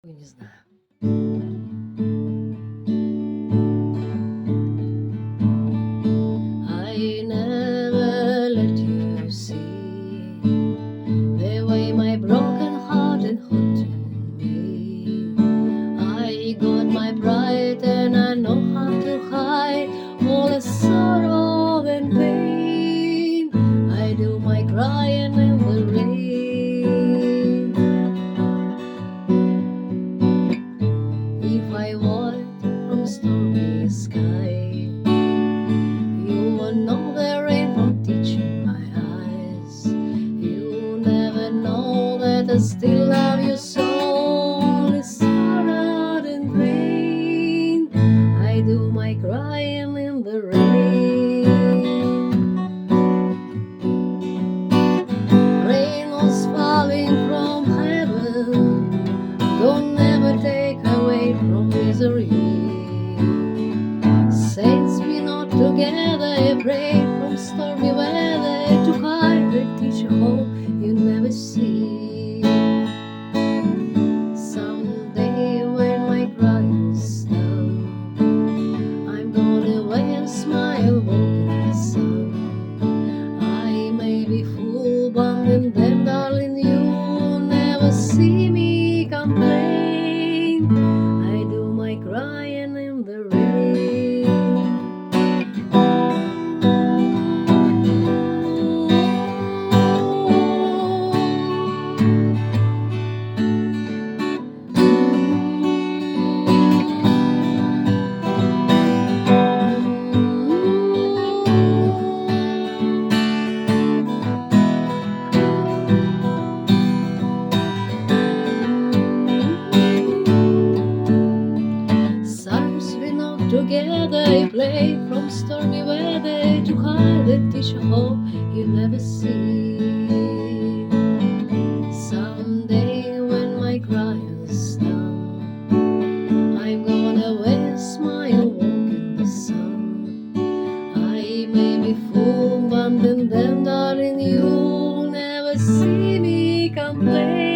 Ой, не знаю. I never let you see the way my broken heart and hurt to me. I got my pride and I know how to hide all the sorrow and pain. I do my crying in the rain. If I walked from stormy sky, you won't know the rain from teaching my eyes. You never know that I still love you so. Only sorrow and rain. I do my crying in the rain. Rain was falling from heaven. Don't ever take away from misery. Saints be not together, I pray from stormy weather to hide the teacher hope you never see. Someday when my crying's done, I'm gonna wear a smile, walk in the sun. I may be full bound and then, darling, you'll never see me complain. I do my crying in the rain. Sometimes we not together, I play from stormy weather to hide the teacher hope you never see. Someday when my crying's done, I'm gonna wear a smile, walk in the sun. I may be full, but then, darling, you'll never see me complain.